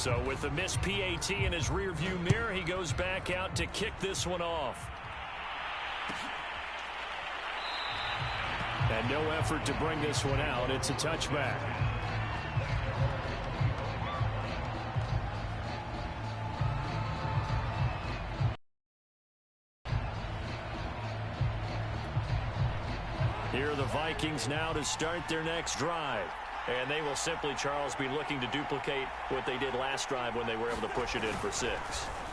So with the missed PAT in his rearview mirror, he goes back out to kick this one off. And no effort to bring this one out. It's a touchback. Here are the Vikings now to start their next drive. And they will simply, Charles, be looking to duplicate what they did last drive when they were able to push it in for 6.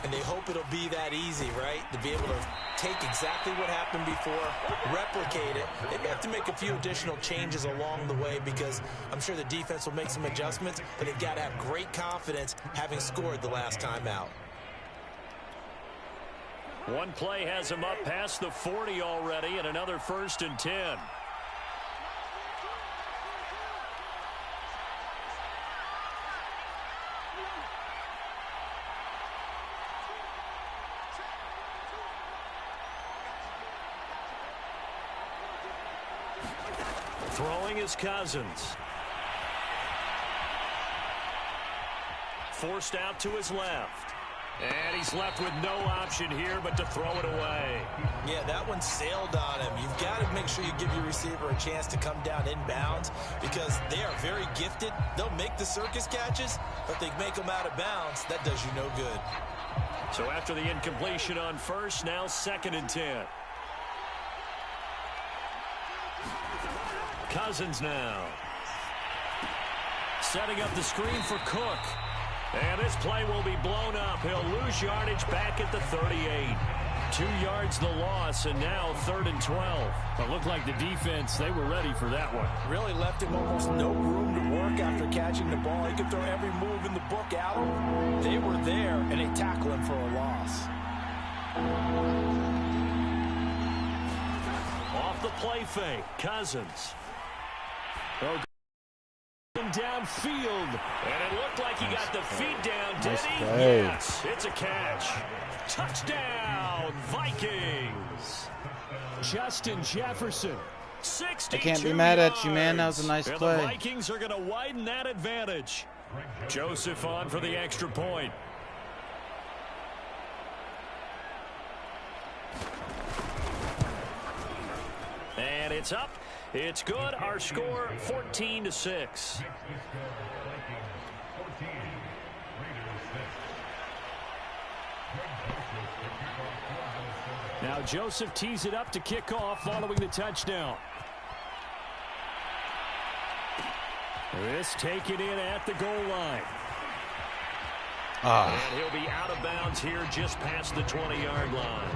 And they hope it'll be that easy, right? To be able to take exactly what happened before, replicate it. They may have to make a few additional changes along the way because I'm sure the defense will make some adjustments, but they've got to have great confidence having scored the last time out. One play has him up past the 40 already, and another 1st and 10. Throwing is Cousins. Forced out to his left. And he's left with no option here but to throw it away. Yeah, that one sailed on him. You've got to make sure you give your receiver a chance to come down inbounds because they are very gifted. They'll make the circus catches, but they make them out of bounds. That does you no good. So after the incompletion on 1st, now 2nd and 10. Cousins now. Setting up the screen for Cook. And this play will be blown up. He'll lose yardage back at the 38. 2 yards the loss, and now 3rd and 12. It looked like the defense, they were ready for that one. Really left him almost no room to work after catching the ball. He could throw every move in the book at him. They were there, and they tackle him for a loss. Off the play fake, Cousins. Downfield, and it looked like he got the feet down, did he? Yes, it's a catch. Touchdown, Vikings. Justin Jefferson, 62 I can't be mad at you, man. That was a nice play. The Vikings are going to widen that advantage. Joseph on for the extra point. And it's up. It's good. Our score 14-6. Now Joseph tees it up to kick off following the touchdown. This taken in at the goal line. And he'll be out of bounds here just past the 20-yard line.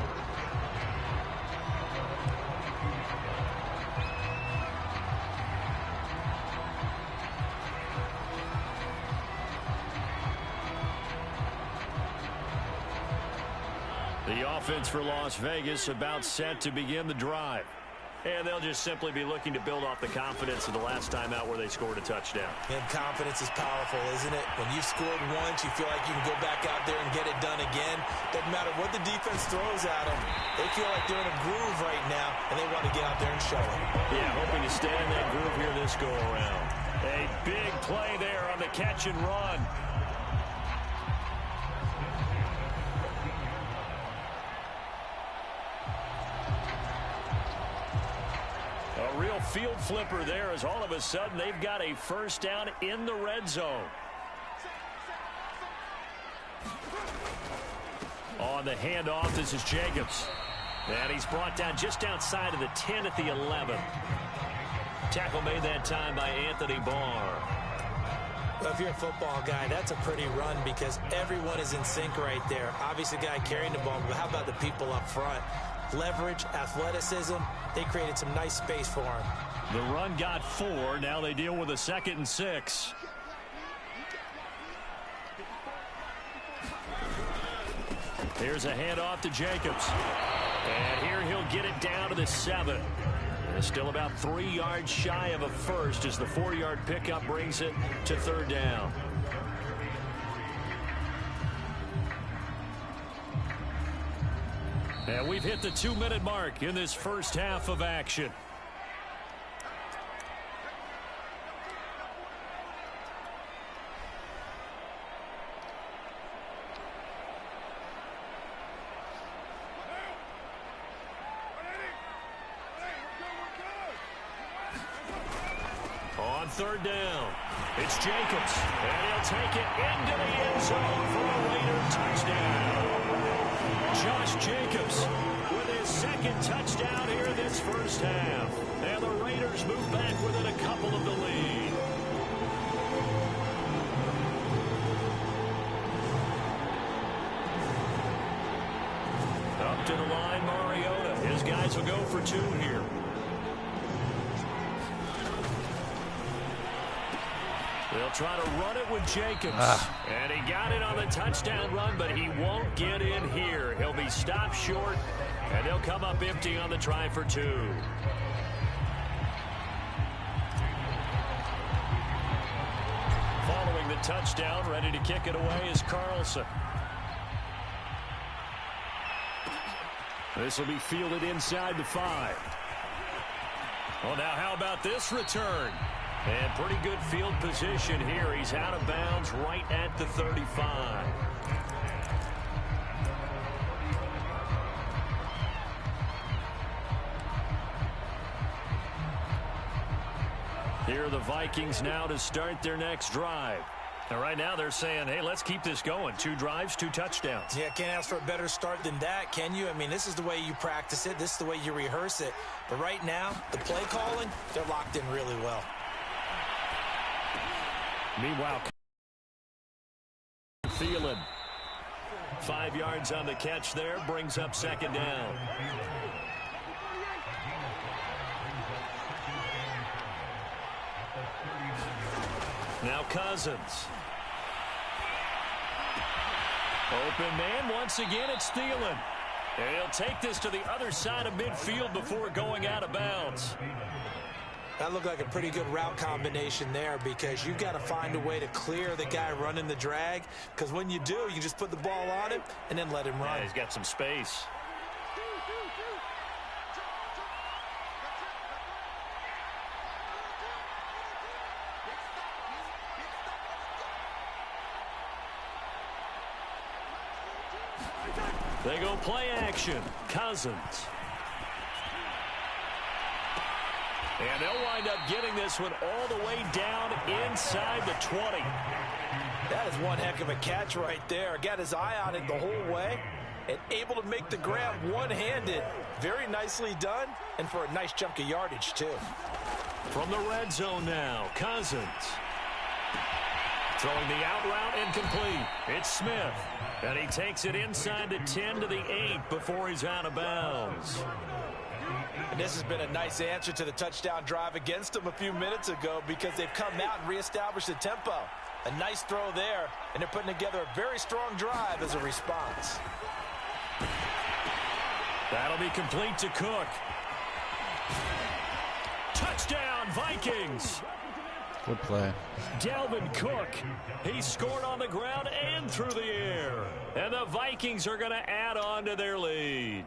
The offense for Las Vegas about set to begin the drive. And they'll just simply be looking to build off the confidence of the last time out where they scored a touchdown. And confidence is powerful, isn't it? When you've scored once, you feel like you can go back out there and get it done again. Doesn't matter what the defense throws at them. They feel like they're in a groove right now, and they want to get out there and show it. Yeah, hoping to stay in that groove here this go-around. A big play there on the catch and run. A real field flipper there as all of a sudden they've got a first down in the red zone. On the handoff, this is Jacobs. And he's brought down just outside of the 10 at the 11. Tackle made that time by Anthony Barr. Well, if you're a football guy, that's a pretty run because everyone is in sync right there. Obviously, the guy carrying the ball, but how about the people up front? Leverage, athleticism, they created some nice space for him. The run got 4. Now they deal with a 2nd and 6. Here's a handoff to Jacobs. And here he'll get it down to the 7. Still about 3 yards shy of a first as the 4-yard pickup brings it to 3rd down. And we've hit the 2-minute mark in this first half of action. On third down, it's Jacobs, and he'll take it into the end zone for a Raider touchdown. Josh Jacobs with his second touchdown here in this first half. And the Raiders move back within a couple of the lead. Up to the line, Mariota. His guys will go for two here. They'll try to run it with Jacobs. And he got it on the touchdown run, but he won't get in here. He'll be stopped short, and they'll come up empty on the try for two. Following the touchdown, ready to kick it away is Carlson. This will be fielded inside the 5. Well, now how about this return? And pretty good field position here. He's out of bounds right at the 35. Here are the Vikings now to start their next drive. And right now they're saying, hey, let's keep this going. 2 drives, 2 touchdowns. Yeah, can't ask for a better start than that, can you? I mean, this is the way you practice it. This is the way you rehearse it. But right now, the play calling, they're locked in really well. Meanwhile, Thielen, 5 yards on the catch there, brings up second down. Now Cousins. Open man, once again it's Thielen. And he'll take this to the other side of midfield before going out of bounds. That looked like a pretty good route combination there, because you've got to find a way to clear the guy running the drag, because when you do, you just put the ball on him and then let him run. Yeah, he's got some space. They go play action. Cousins. And they'll wind up getting this one all the way down inside the 20. That is one heck of a catch right there. Got his eye on it the whole way and able to make the grab one-handed. Very nicely done, and for a nice chunk of yardage, too. From the red zone now, Cousins. Throwing the out route incomplete. It's Smith. And he takes it inside the 10 to the 8 before he's out of bounds. And this has been a nice answer to the touchdown drive against them a few minutes ago, because they've come out and reestablished the tempo. A nice throw there, and they're putting together a very strong drive as a response. That'll be complete to Cook. Touchdown, Vikings! Good play. Dalvin Cook. He scored on the ground and through the air. And the Vikings are going to add on to their lead.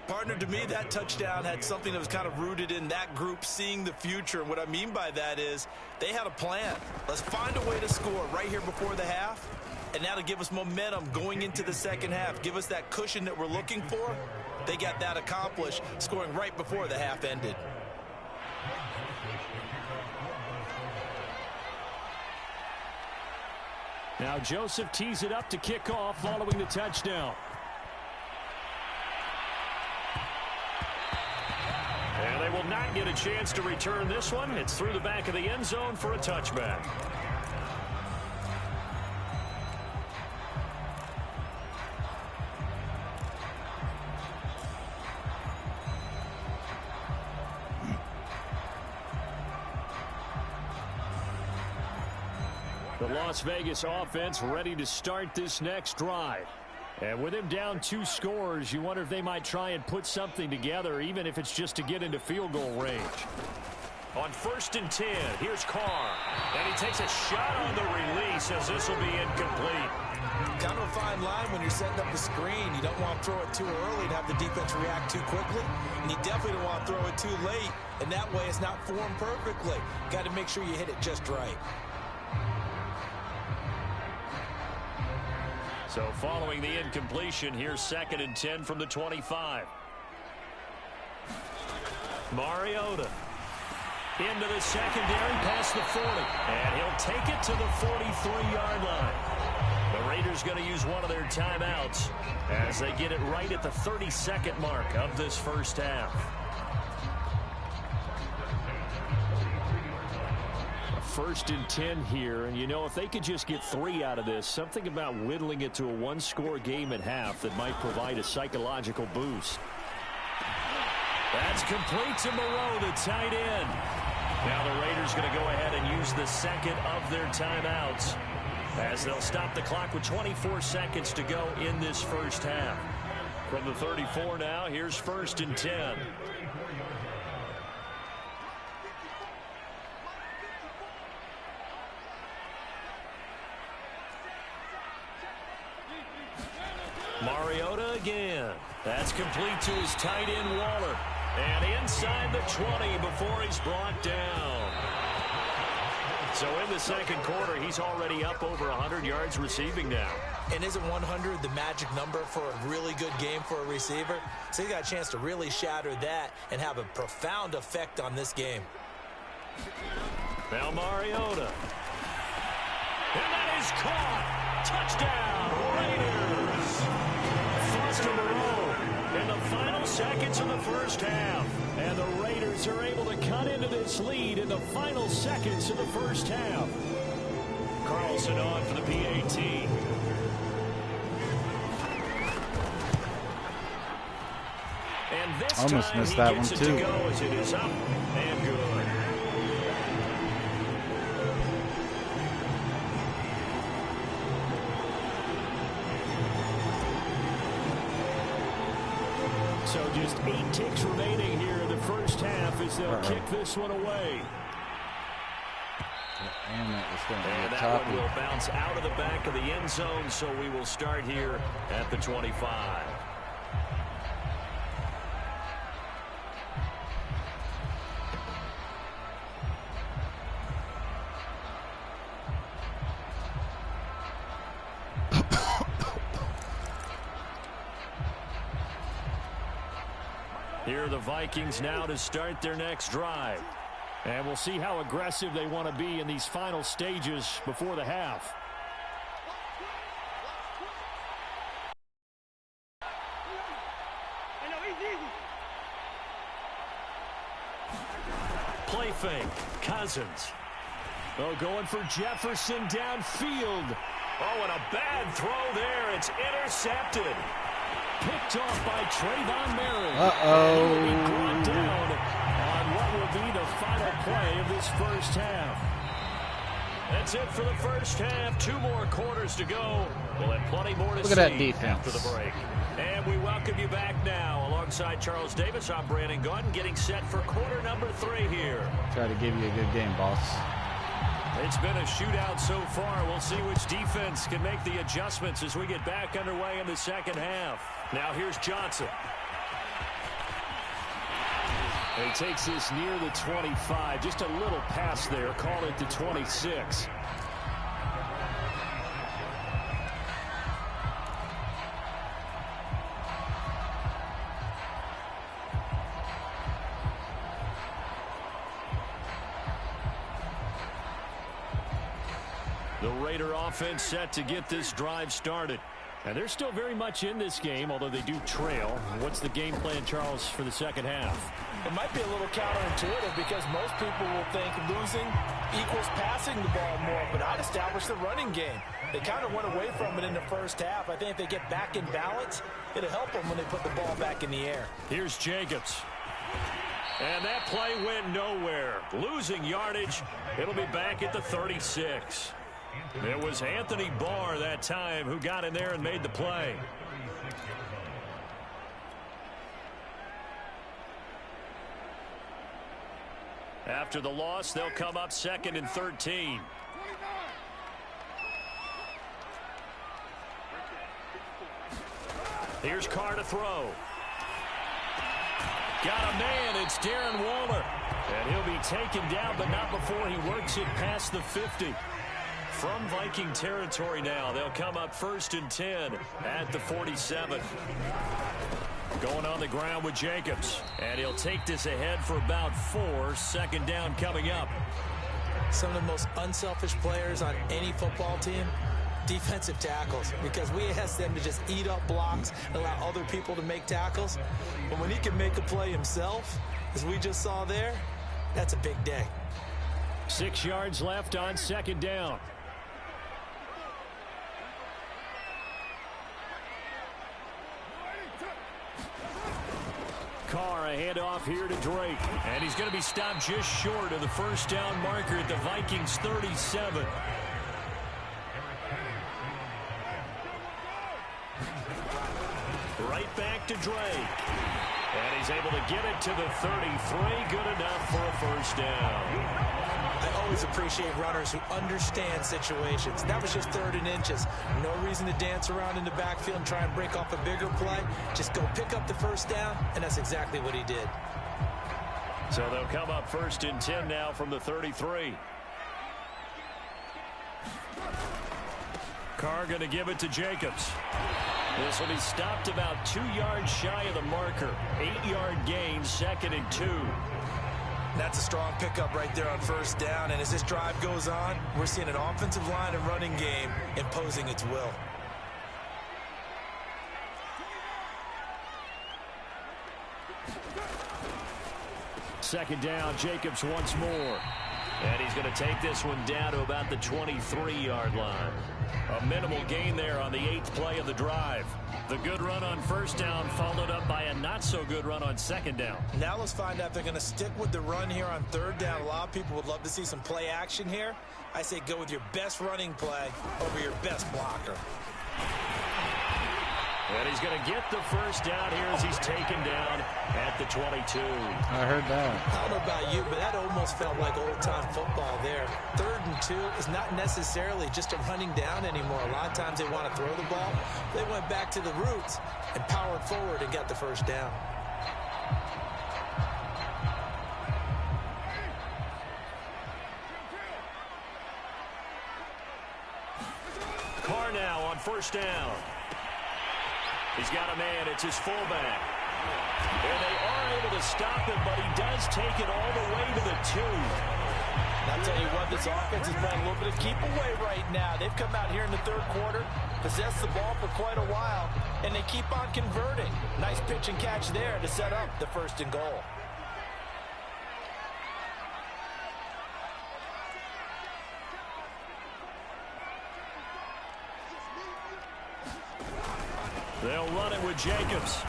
Partner, to me, that touchdown had something that was kind of rooted in that group seeing the future. And what I mean by that is they had a plan. Let's find a way to score right here before the half. And that'll give us momentum going into the second half. Give us that cushion that we're looking for. They got that accomplished, scoring right before the half ended. Now Joseph tees it up to kick off following the touchdown. And they will not get a chance to return this one. It's through the back of the end zone for a touchback. The Las Vegas offense ready to start this next drive. And with him down 2 scores, you wonder if they might try and put something together, even if it's just to get into field goal range. On 1st and 10, here's Carr. And he takes a shot on the release as this will be incomplete. Kind of a fine line when you're setting up the screen. You don't want to throw it too early and have the defense react too quickly. And you definitely don't want to throw it too late. And that way it's not formed perfectly. Got to make sure you hit it just right. So following the incompletion, here's 2nd and 10 from the 25. Mariota. Into the secondary, past the 40. And he'll take it to the 43-yard line. The Raiders going to use one of their timeouts as they get it right at the 32nd mark of this first half. First and 10 here, and you know, if they could just get 3 out of this, something about whittling it to a one-score game at half that might provide a psychological boost. That's complete to Moreau, the tight end. Now the Raiders going to go ahead and use the second of their timeouts as they'll stop the clock with 24 seconds to go in this first half. From the 34 now, here's first and 10. Mariota again. That's complete to his tight end, Waller. And inside the 20 before he's brought down. So in the second quarter, he's already up over 100 yards receiving now. And isn't 100 the magic number for a really good game for a receiver? So he got a chance to really shatter that and have a profound effect on this game. Now Mariota. And that is caught. Touchdown, Raiders. Foster Moreau in the final seconds of the first half. And the Raiders are able to cut into this lead in the final seconds of the first half. Carlson on for the PAT. And this almost time missed he that gets one it too. to go as it is up and good. So just 8 ticks remaining here in the first half as they'll kick this one away. And that one will bounce out of the back of the end zone, so we will start here at the 25. Here are the Vikings now to start their next drive. And we'll see how aggressive they want to be in these final stages before the half. Play fake. Cousins. Oh, going for Jefferson downfield. Oh, and a bad throw there. It's intercepted. Picked off by Trayvon Merritt. Uh-oh. He will be brought down on what will be the final play of this first half. That's it for the first half. 2 more quarters to go. We'll have plenty more to see Look at that defense after the break. And we welcome you back now. Alongside Charles Davis, I'm Brandon Gordon, getting set for quarter number 3 here. Try to give you a good game, boss. It's been a shootout so far. We'll see which defense can make the adjustments as we get back underway in the second half. Now here's Johnson. And he takes this near the 25. Just a little pass there. Call it the 26. The Raider offense set to get this drive started. And they're still very much in this game, although they do trail. What's the game plan, Charles, for the second half? It might be a little counterintuitive because most people will think losing equals passing the ball more, but I'd establish the running game. They kind of went away from it in the first half. I think if they get back in balance, it'll help them when they put the ball back in the air. Here's Jacobs. And that play went nowhere. Losing yardage. It'll be back at the 36. It was Anthony Barr that time who got in there and made the play. After the loss, they'll come up 2nd and 13. Here's Carr to throw. Got a man. It's Darren Waller. And he'll be taken down, but not before he works it past the 50. From Viking territory now, they'll come up 1st and 10 at the 47. Going on the ground with Jacobs. And he'll take this ahead for about 4. Second down coming up. Some of the most unselfish players on any football team, defensive tackles, because we ask them to just eat up blocks and allow other people to make tackles. But when he can make a play himself, as we just saw there, that's a big day. 6 yards left on second down. Carr, a handoff here to Drake. And he's going to be stopped just short of the first down marker at the Vikings 37. Right back to Drake. And he's able to get it to the 33. Good enough for a first down. I always appreciate runners who understand situations. That was just 3rd and inches. No reason to dance around in the backfield and try and break off a bigger play. Just go pick up the first down, and that's exactly what he did. So they'll come up 1st and 10 now from the 33. Carr going to give it to Jacobs. This will be stopped about 2 yards shy of the marker. 8-yard gain, 2nd and 2. That's a strong pickup right there on first down. And as this drive goes on, we're seeing an offensive line and running game imposing its will. Second down, Jacobs once more. And he's going to take this one down to about the 23-yard line. A minimal gain there on the 8th play of the drive. The good run on first down followed up by a not-so-good run on second down. Now let's find out if they're going to stick with the run here on 3rd down. A lot of people would love to see some play action here. I say go with your best running play over your best blocker. And he's going to get the first down here as he's taken down at the 22. I heard that. I don't know about you, but that almost felt like old-time football there. 3rd and 2 is not necessarily just a running down anymore. A lot of times they want to throw the ball. They went back to the roots and powered forward and got the first down. Carr now on first down. He's got a man. It's his fullback. And they are able to stop him, but he does take it all the way to the 2. I'll tell you what, this offense is playing a little bit of keep away right now. They've come out here in the 3rd quarter, possessed the ball for quite a while, and they keep on converting. Nice pitch and catch there to set up the 1st and goal. They'll run it with Jacobs.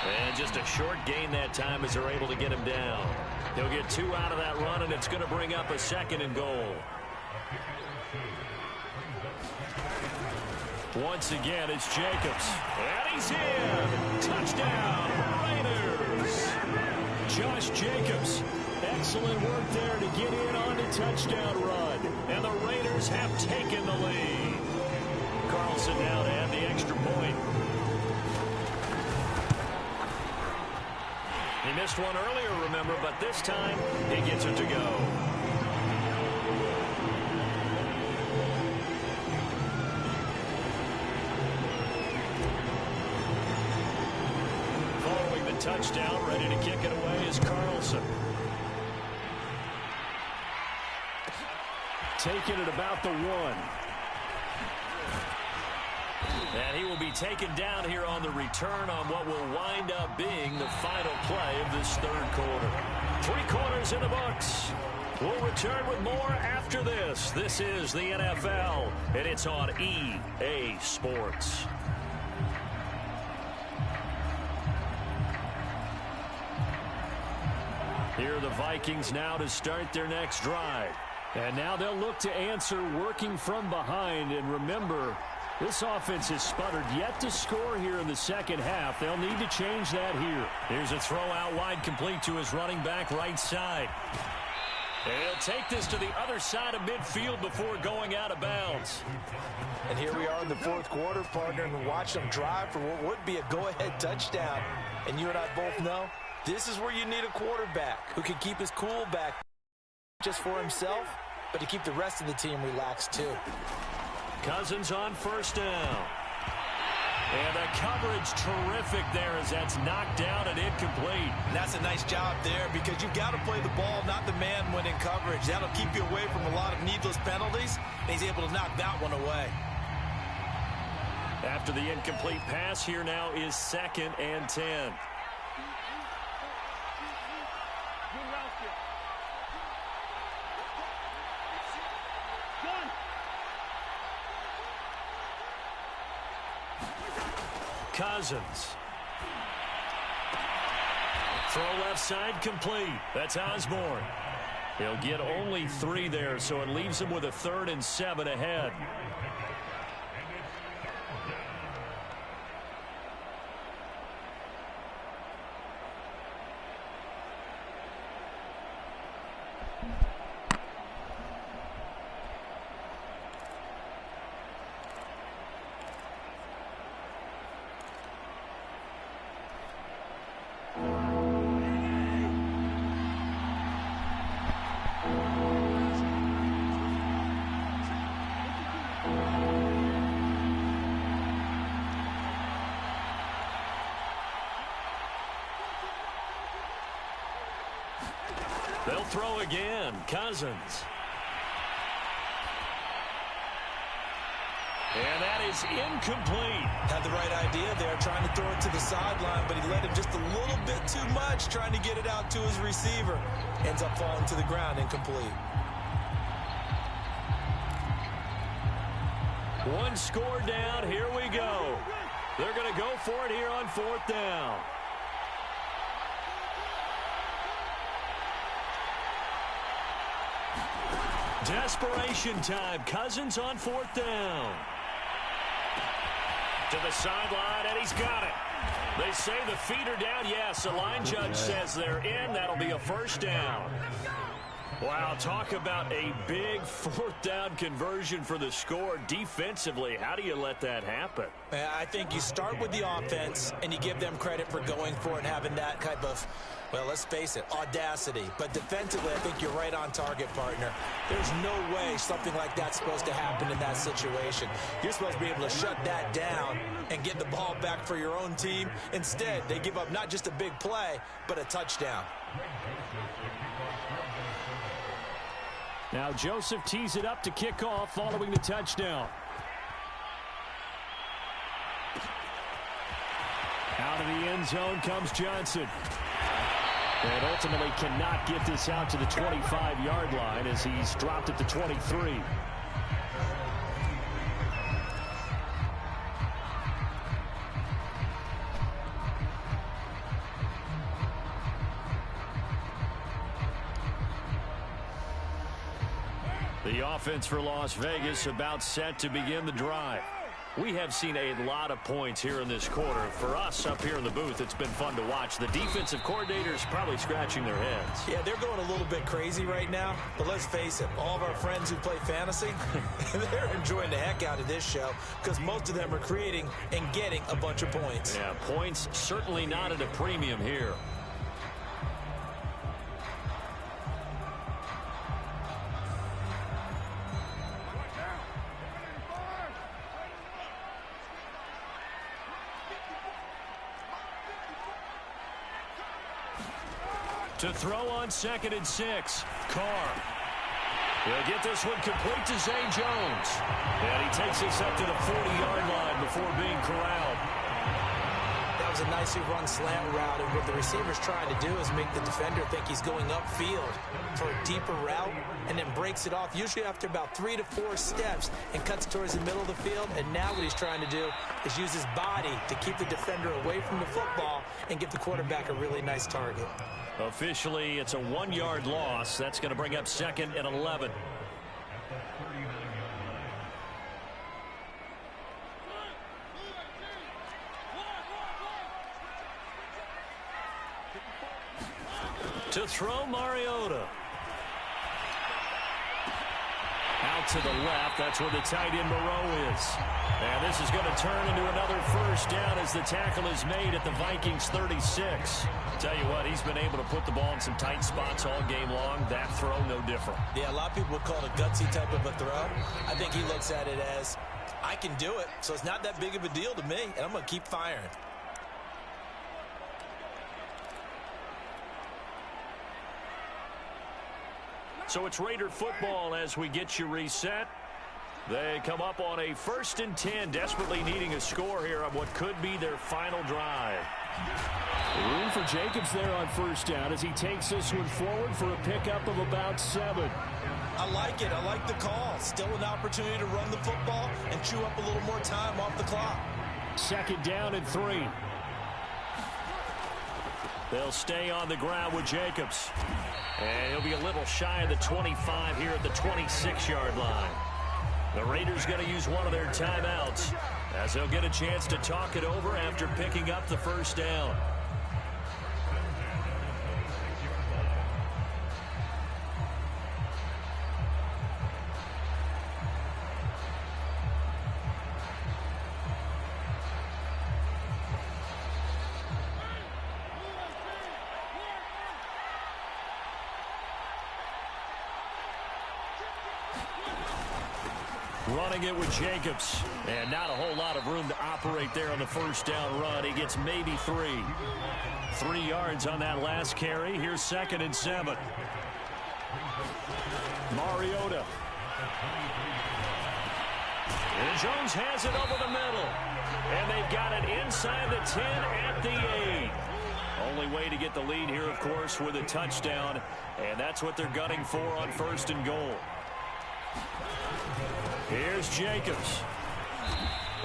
And just a short gain that time as they're able to get him down. He'll get 2 out of that run, and it's going to bring up a 2nd and goal. Once again, it's Jacobs. And he's in. Touchdown, Raiders. Josh Jacobs. Excellent work there to get in on the touchdown run. And the Raiders have taken the lead. Carlson now to add the extra point. He missed one earlier, remember, but this time he gets it to go. Following the touchdown, ready to kick it away is Carlson. Taking it about the 1. And he will be taken down here on the return on what will wind up being the final play of this 3rd quarter. 3 quarters in the books. We'll return with more after this. This is the NFL, and it's on EA Sports. Here are the Vikings now to start their next drive. And now they'll look to answer working from behind. And remember, this offense has sputtered yet to score here in the second half. They'll need to change that here. Here's a throw out wide, complete to his running back right side. And he'll take this to the other side of midfield before going out of bounds. And here we are in the 4th quarter, partner, and watch them drive for what would be a go-ahead touchdown. And you and I both know this is where you need a quarterback who can keep his cool back just for himself, but to keep the rest of the team relaxed too. Cousins on first down. And the coverage terrific there as that's knocked down and incomplete. And that's a nice job there because you've got to play the ball, not the man when in coverage. That'll keep you away from a lot of needless penalties, and he's able to knock that one away. After the incomplete pass, here now is 2nd and 10. Cousins. Throw left side complete. That's Osborne. He'll get only 3 there, so it leaves him with a 3rd and 7 ahead. They'll throw again. Cousins. And that is incomplete. Had the right idea there, trying to throw it to the sideline, but he let him just a little bit too much, trying to get it out to his receiver. Ends up falling to the ground, incomplete. One score down. Here we go. They're going to go for it here on 4th down. Desperation time. Cousins on 4th down. To the sideline, and he's got it. They say the feet are down. Yes, the line judge says they're in. That'll be a 1st down. Wow, talk about a big 4th down conversion for the score. Defensively, how do you let that happen? I think you start with the offense, and you give them credit for going for it and having that type of, well, let's face it, audacity. But defensively, I think you're right on target, partner. There's no way something like that's supposed to happen in that situation. You're supposed to be able to shut that down and get the ball back for your own team. Instead, they give up not just a big play, but a touchdown. Now Joseph tees it up to kick off following the touchdown. Out of the end zone comes Johnson. And ultimately cannot get this out to the 25-yard line as he's dropped at the 23. The offense for Las Vegas about set to begin the drive. We have seen a lot of points here in this quarter. For us up here in the booth, it's been fun to watch. The defensive coordinators probably scratching their heads. Yeah, they're going a little bit crazy right now. But let's face it, all of our friends who play fantasy, they're enjoying the heck out of this show because most of them are creating and getting a bunch of points. Yeah, points certainly not at a premium here. To throw on 2nd and 6. Carr. He'll get this one complete to Zay Jones. And he takes this up to the 40-yard line before being corralled. That was a nicely run slant route, and what the receiver's trying to do is make the defender think he's going upfield for a deeper route, and then breaks it off, usually after about 3 to 4 steps, and cuts towards the middle of the field. And now what he's trying to do is use his body to keep the defender away from the football and give the quarterback a really nice target. Officially, it's a 1-yard loss. That's going to bring up 2nd and 11. To throw, Mariota. Out to the left. That's where the tight end Moreau is. And this is going to turn into another 1st down as the tackle is made at the Vikings 36. Tell you what, he's been able to put the ball in some tight spots all game long. That throw, no different. Yeah, a lot of people would call it a gutsy type of a throw. I think he looks at it as I can do it, so it's not that big of a deal to me, and I'm going to keep firing. So it's Raider football as we get you reset. They come up on a 1st and 10, desperately needing a score here on what could be their final drive. Room for Jacobs there on 1st down as he takes this one forward for a pickup of about 7. I like it. I like the call. Still an opportunity to run the football and chew up a little more time off the clock. 2nd down and 3. They'll stay on the ground with Jacobs. And he'll be a little shy of the 25 here at the 26-yard line. The Raiders going to use one of their timeouts as they'll get a chance to talk it over after picking up the 1st down. Running it with Jacobs. And not a whole lot of room to operate there on the 1st down run. He gets maybe 3. 3 yards on that last carry. Here's 2nd and 7. Mariota. And Jones has it over the middle. And they've got it inside the 10 at the 8. Only way to get the lead here, of course, with a touchdown. And that's what they're gunning for on 1st and goal. Here's Jacobs.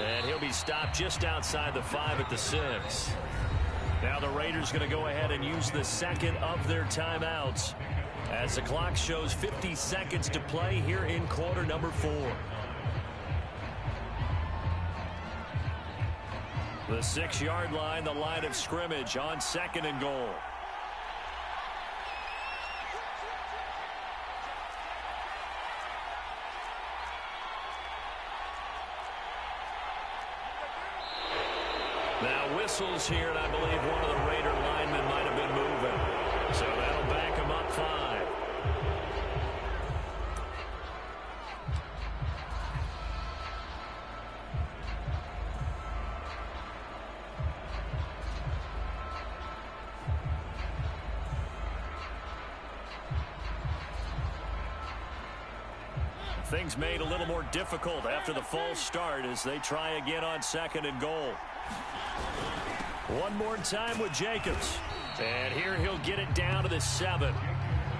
And he'll be stopped just outside the 5 at the 6. Now the Raiders going to go ahead and use the 2nd of their timeouts as the clock shows 50 seconds to play here in quarter number 4. The 6-yard line, the line of scrimmage on 2nd and goal. Now whistles here, and I believe one of the Raider linemen might have been moving. So that'll back him up 5. Things made a little more difficult after the false start as they try again on 2nd and goal. One more time with Jacobs. And here he'll get it down to the 7.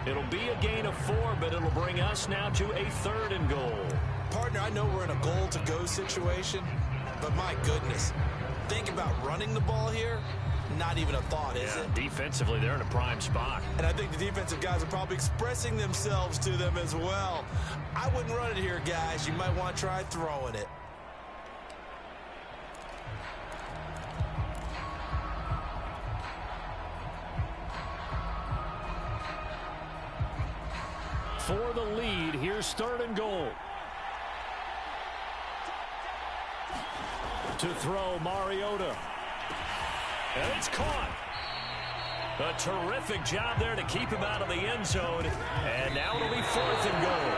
It'll be a gain of 4, but it'll bring us now to a 3rd and goal. Partner, I know we're in a goal-to-go situation, but my goodness, think about running the ball here. Not even a thought, is it? Defensively, they're in a prime spot. And I think the defensive guys are probably expressing themselves to them as well. I wouldn't run it here, guys. You might want to try throwing it. For the lead, here's 3rd and goal. To throw, Mariota. And it's caught. A terrific job there to keep him out of the end zone. And now it'll be 4th and goal.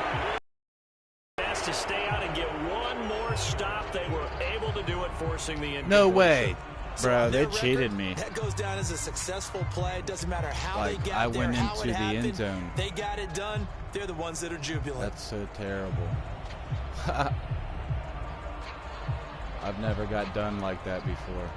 Has to stay out and get one more stop. They were able to do it, forcing the incompletion. No way. Bro, So they record, cheated me. That goes down as a successful play. It doesn't matter how they got I there, went how into it the happened. end zone. They got it done. They're the ones that are jubilant. That's so terrible. I've never got done like that before.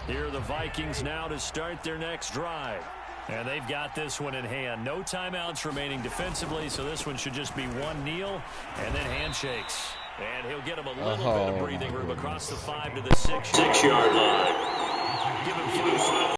Here are the Vikings now to start their next drive. And they've got this one in hand. No timeouts remaining defensively, so this one should just be one kneel and then handshakes. And he'll get him a little bit of breathing room across the 5 to the 6-yard line. Give him 5.